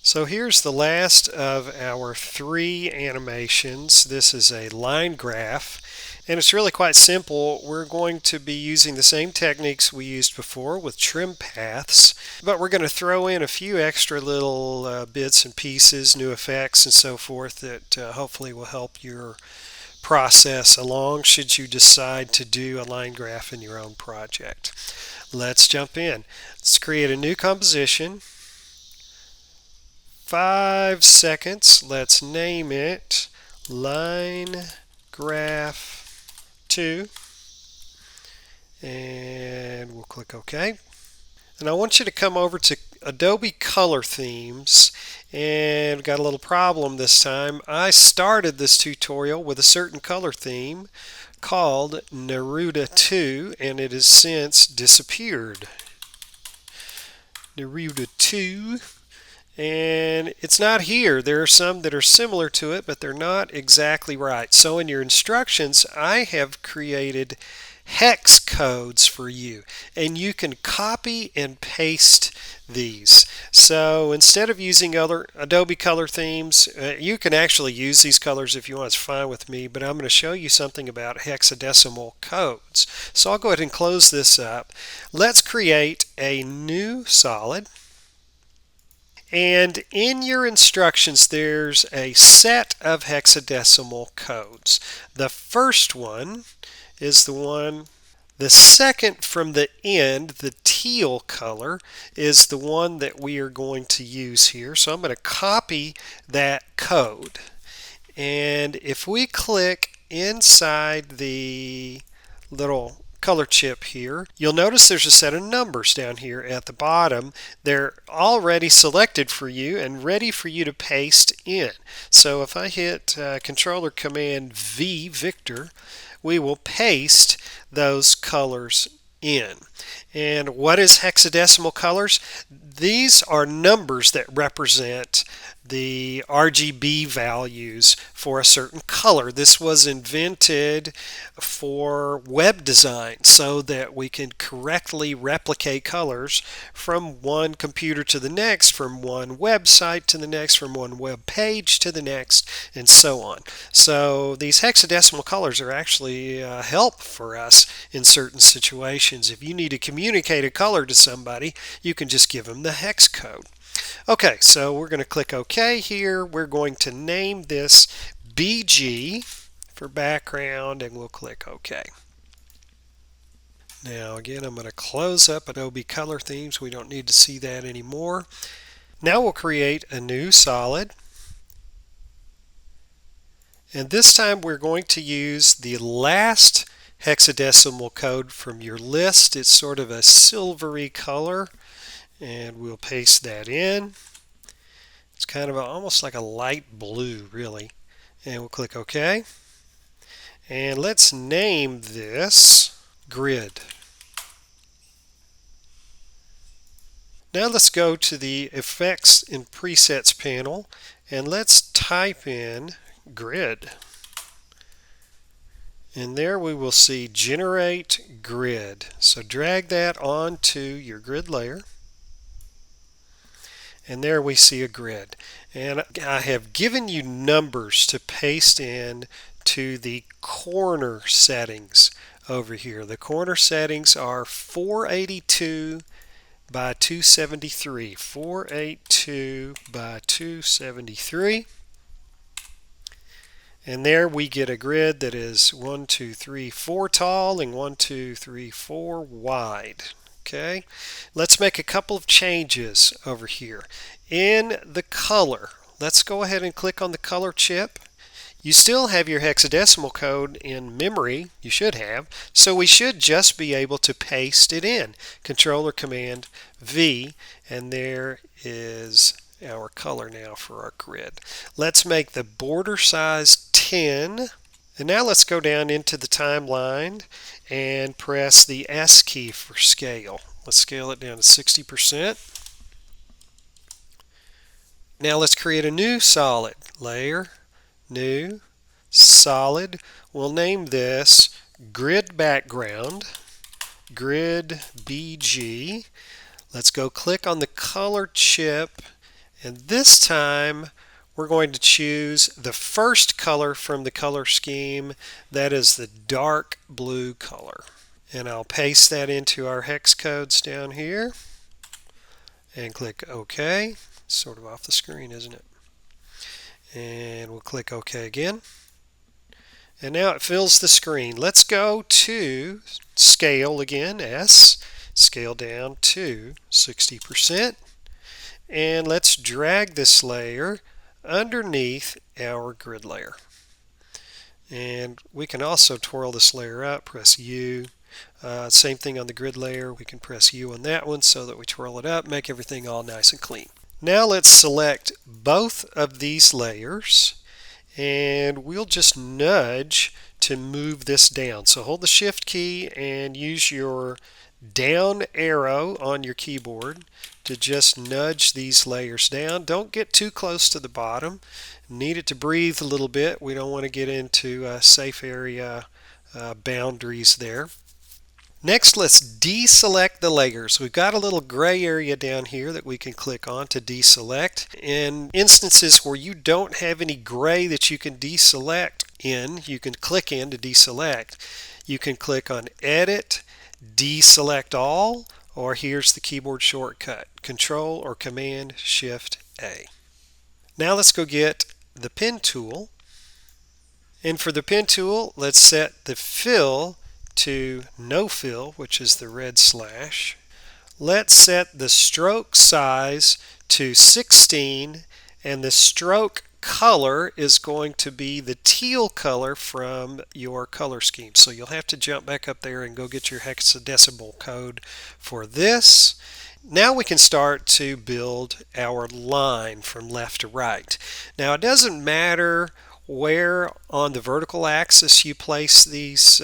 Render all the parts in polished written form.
So here's the last of our 3 animations. This is a line graph, and it's really quite simple. We're going to be using the same techniques we used before with trim paths, but we're going to throw in a few extra little bits and pieces, new effects and so forth that hopefully will help your process along should you decide to do a line graph in your own project. Let's jump in. Let's create a new composition. 5 seconds. Let's name it Line Graph 2. And we'll click OK. And I want you to come over to Adobe Color Themes, and got a little problem this time. I started this tutorial with a certain color theme called Neruda 2, and it has since disappeared. Neruda 2. And it's not here. There are some that are similar to it, but they're not exactly right. So in your instructions, I have created hex codes for you, and you can copy and paste these. So instead of using other Adobe color themes, you can actually use these colors if you want. It's fine with me, but I'm going to show you something about hexadecimal codes. So I'll go ahead and close this up. Let's create a new solid. And in your instructions, there's a set of hexadecimal codes. The first one is the second from the end, the teal color, is the one that we are going to use here. So I'm going to copy that code. And if we click inside the little color chip here, you'll notice there's a set of numbers down here at the bottom. They're already selected for you and ready for you to paste in. So if I hit Controller Command V, Victor, we will paste those colors in. And what is hexadecimal colors? These are numbers that represent the RGB values for a certain color. This was invented for web design so that we can correctly replicate colors from one computer to the next, from one website to the next, from one web page to the next, and so on. So these hexadecimal colors are actually help for us in certain situations. If you need to communicate a color to somebody, you can just give them the hex code. Okay, so we're going to click OK here. We're going to name this BG for background, and we'll click OK. Now again, I'm going to close up Adobe Color Themes. We don't need to see that anymore. Now we'll create a new solid. And this time we're going to use the last hexadecimal code from your list. It's sort of a silvery color, and we'll paste that in. It's kind of almost like a light blue, really. And we'll click OK. And let's name this Grid. Now let's go to the Effects and Presets panel, and let's type in Grid. And there we will see Generate Grid. So drag that onto your grid layer. And there we see a grid. And I have given you numbers to paste in to the corner settings over here. The corner settings are 482 by 273. 482 by 273. And there we get a grid that is 1, 2, 3, 4 tall and 1, 2, 3, 4 wide. Okay, let's make a couple of changes over here. In the color, let's go ahead and click on the color chip. You still have your hexadecimal code in memory, you should have, so we should just be able to paste it in. Controller Command V, and there is our color now for our grid. Let's make the border size 10. And now let's go down into the timeline and press the S key for scale. Let's scale it down to 60%. Now let's create a new solid. Layer, New, Solid. We'll name this Grid Background, Grid BG. Let's go click on the color chip And this time we're going to choose the first color from the color scheme. That is the dark blue color. And I'll paste that into our hex codes down here and click OK. Sort of off the screen, isn't it? And we'll click OK again. And now it fills the screen. Let's go to scale again, S, scale down to 60%. And let's drag this layer underneath our grid layer. And we can also twirl this layer up, press U. Same thing on the grid layer. We can press U on that one so that we twirl it up, make everything all nice and clean. Now let's select both of these layers and we'll just nudge to move this down. So hold the Shift key and use your down arrow on your keyboard to just nudge these layers down. Don't get too close to the bottom. Need it to breathe a little bit. We don't want to get into safe area boundaries there. Next, let's deselect the layers. We've got a little gray area down here that we can click on to deselect. In instances where you don't have any gray that you can deselect in, you can click in to deselect. You can click on Edit, Deselect All, or here's the keyboard shortcut, Control or Command Shift A. Now let's go get the pen tool. And for the pen tool, let's set the fill to no fill, which is the red slash. Let's set the stroke size to 16 and the stroke color is going to be the teal color from your color scheme. So you'll have to jump back up there and go get your hexadecimal code for this. Now we can start to build our line from left to right. Now it doesn't matter where on the vertical axis you place these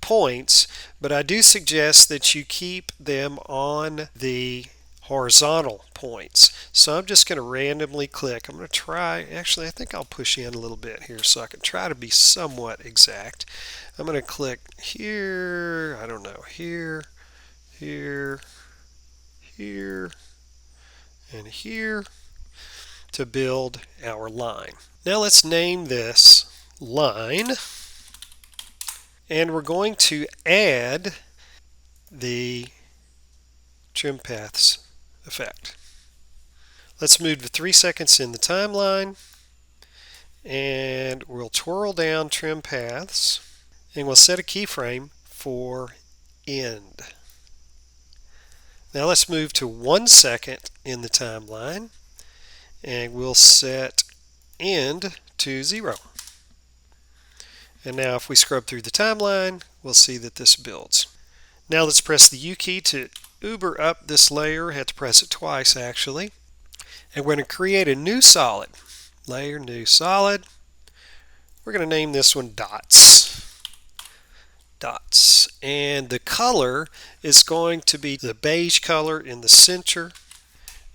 points, but I do suggest that you keep them on the horizontal points. So I'm just going to randomly click. I'm going to try, actually I think I'll push in a little bit here so I can try to be somewhat exact. I'm going to click here, I don't know, here, here, here, and here to build our line. Now let's name this line. And we're going to add the trim paths effect. Let's move to 3 seconds in the timeline and we'll twirl down trim paths and we'll set a keyframe for end. Now let's move to 1 second in the timeline and we'll set end to 0. And now if we scrub through the timeline, we'll see that this builds. Now let's press the U key to uber up this layer. I have to press it twice actually. And we're going to create a new solid. Layer, new solid. We're going to name this one dots. Dots. And the color is going to be the beige color in the center.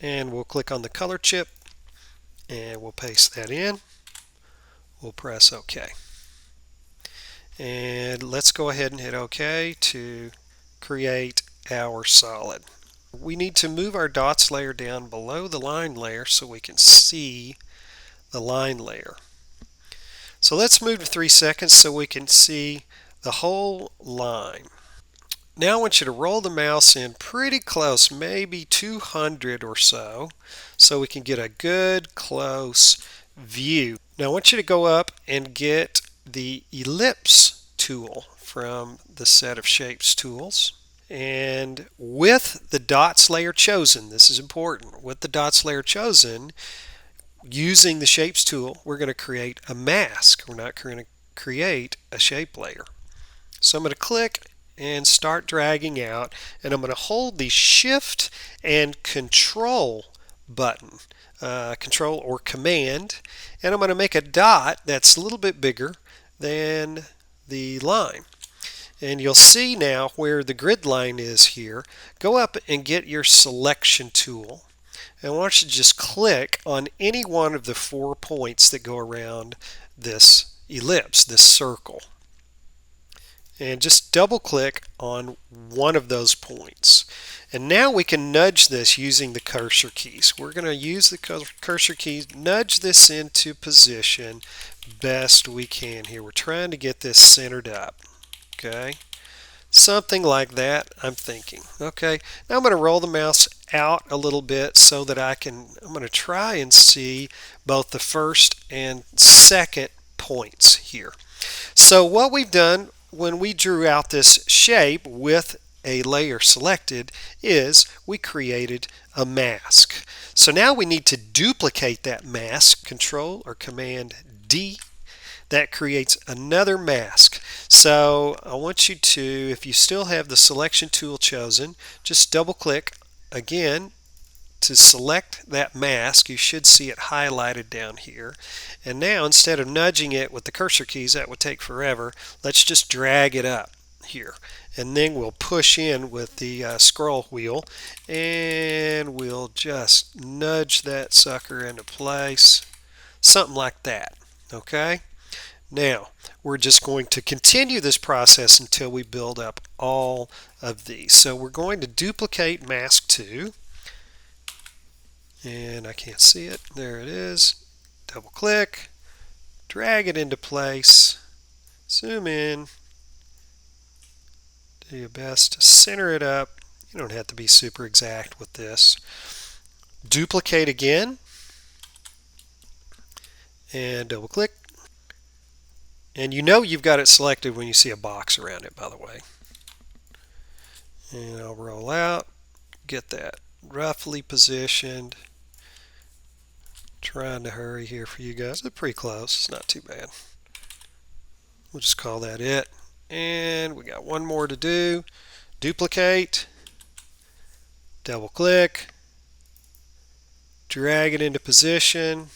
And we'll click on the color chip and we'll paste that in. We'll press OK. And let's go ahead and hit OK to create our solid. We need to move our dots layer down below the line layer so we can see the line layer. So let's move to 3 seconds so we can see the whole line. Now I want you to roll the mouse in pretty close, maybe 200 or so we can get a good close view. Now I want you to go up and get the ellipse tool from the set of shapes tools, and with the dots layer chosen, this is important, with the dots layer chosen, using the shapes tool, we're going to create a mask. We're not going to create a shape layer. So I'm going to click and start dragging out, and I'm going to hold the Shift and Control button, Control or Command, and I'm going to make a dot that's a little bit bigger than the line. And you'll see now where the grid line is here. Go up and get your selection tool. And I want you to just click on any one of the 4 points that go around this ellipse, this circle. and just double click on one of those points. And now we can nudge this using the cursor keys. We're going to use the cursor keys, nudge this into position best we can here. We're trying to get this centered up. Okay, something like that, I'm thinking. Okay, now I'm going to roll the mouse out a little bit so that I'm going to try and see both the first and second points here. So what we've done when we drew out this shape with a layer selected is we created a mask. So now we need to duplicate that mask. Control or Command D. That creates another mask. So I want you to, if you still have the selection tool chosen, just double click again to select that mask. You should see it highlighted down here. And now instead of nudging it with the cursor keys, that would take forever, let's just drag it up here. And then we'll push in with the scroll wheel and we'll just nudge that sucker into place. Something like that. Okay? Now, we're just going to continue this process until we build up all of these. So we're going to duplicate mask 2. And I can't see it. There it is. Double click, drag it into place, zoom in, do your best to center it up. You don't have to be super exact with this. Duplicate again, and double click. And you know you've got it selected when you see a box around it, by the way. And I'll roll out, get that roughly positioned. Trying to hurry here for you guys. It's pretty close. It's not too bad. We'll just call that it. And we got one more to do. Duplicate. Double click. Drag it into position.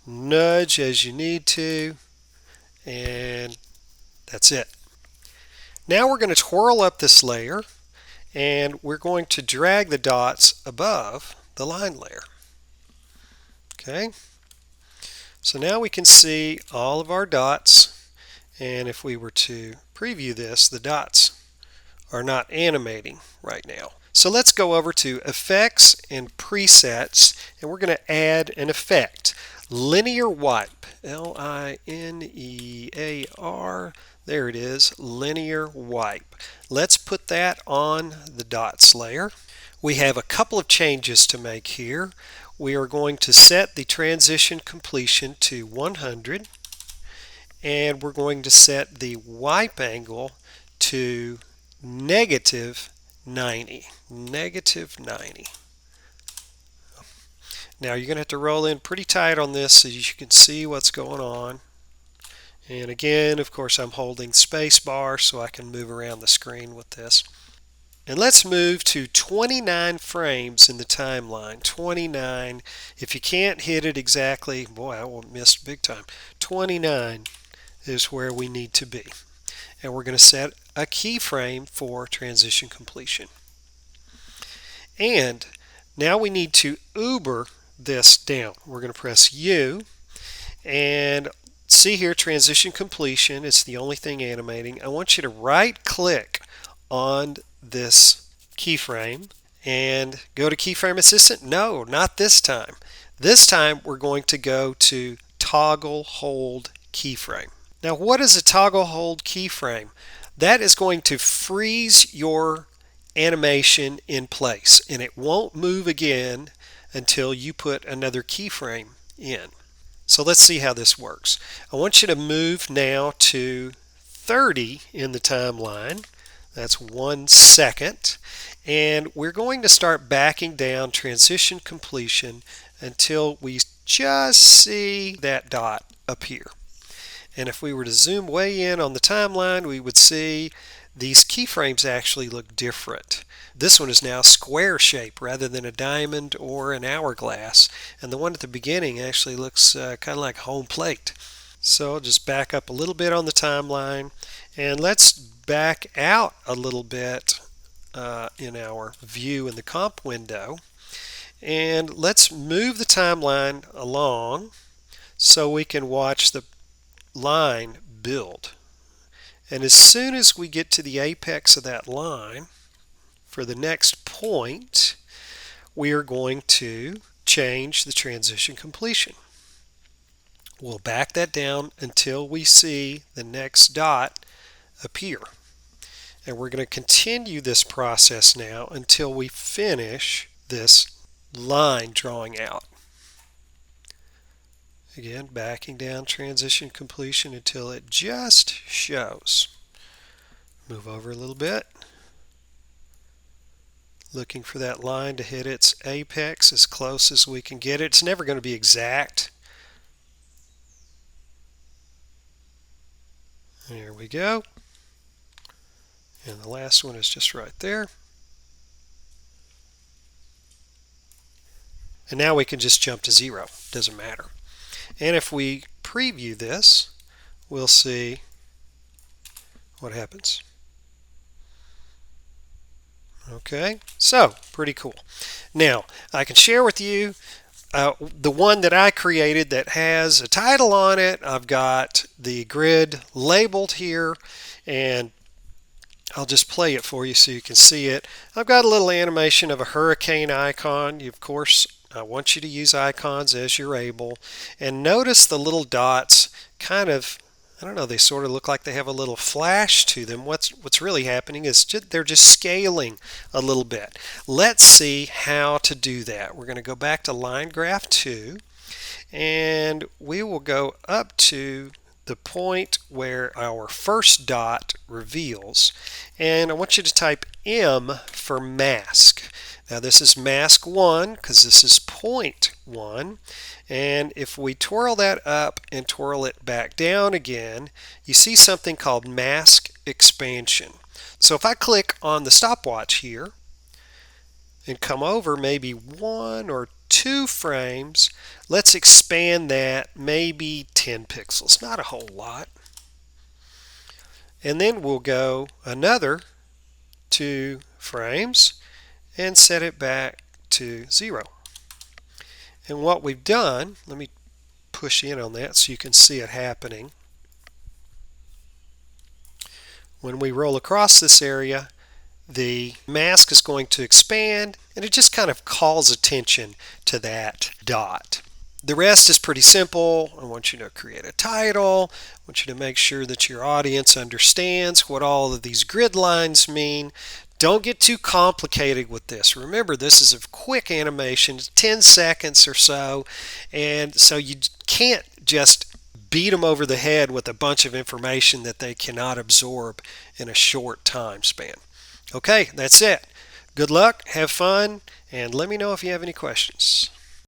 Nudge as you need to. And that's it. Now we're going to twirl up this layer. And we're going to drag the dots above the line layer. Okay, so now we can see all of our dots, and if we were to preview this, the dots are not animating right now. So let's go over to Effects and Presets, and we're going to add an effect. Linear Wipe, L-I-N-E-A-R, there it is, Linear Wipe. Let's put that on the dots layer. We have a couple of changes to make here. We are going to set the transition completion to 100, and we're going to set the wipe angle to -90. -90. Now you're going to have to roll in pretty tight on this so you can see what's going on. And again, of course, I'm holding space bar so I can move around the screen with this. And let's move to 29 frames in the timeline. 29. If you can't hit it exactly, boy, I will miss big time. 29 is where we need to be. And we're going to set a keyframe for transition completion. And now we need to Uber this down. We're going to press U and see here transition completion. It's the only thing animating. I want you to right click on this keyframe and go to Keyframe Assistant. No, not this time. This time we're going to go to Toggle Hold Keyframe. Now what is a toggle hold keyframe? That is going to freeze your animation in place and it won't move again until you put another keyframe in. So let's see how this works. I want you to move now to 30 in the timeline. That's 1 second. And we're going to start backing down transition completion until we just see that dot appear. And if we were to zoom way in on the timeline, we would see these keyframes actually look different. This one is now square shape rather than a diamond or an hourglass. And the one at the beginning actually looks kind of like home plate. So I'll just back up a little bit on the timeline. And let's back out a little bit in our view in the comp window. And let's move the timeline along so we can watch the line build. And as soon as we get to the apex of that line, for the next point, we are going to change the transition completion. We'll back that down until we see the next dot appear. And we're going to continue this process now until we finish this line drawing out. Again, backing down transition completion until it just shows. Move over a little bit. Looking for that line to hit its apex as close as we can get it. It's never going to be exact. There we go. And the last one is just right there. And now we can just jump to 0. Doesn't matter. And if we preview this, we'll see what happens. Okay, so pretty cool. Now, I can share with you the one that I created that has a title on it. I've got the grid labeled here, and I'll just play it for you so you can see it. I've got a little animation of a hurricane icon. Of course, I want you to use icons as you're able. And notice the little dots kind of, I don't know, they sort of look like they have a little flash to them. What's really happening is they're just scaling a little bit. Let's see how to do that. We're going to go back to line graph 2, and we will go up to the point where our first dot reveals, and I want you to type M for mask. Now this is mask 1 because this is point 1, and if we twirl that up and twirl it back down again, you see something called mask expansion. So if I click on the stopwatch here and come over maybe 1 or 2 frames, let's expand that maybe 10 pixels, not a whole lot. And then we'll go another 2 frames and set it back to 0. And what we've done, let me push in on that so you can see it happening. When we roll across this area, the mask is going to expand, and it just kind of calls attention to that dot. The rest is pretty simple. I want you to create a title. I want you to make sure that your audience understands what all of these grid lines mean. Don't get too complicated with this. Remember, this is a quick animation, 10 seconds or so, and so you can't just beat them over the head with a bunch of information that they cannot absorb in a short time span. Okay, that's it. Good luck, have fun, and let me know if you have any questions.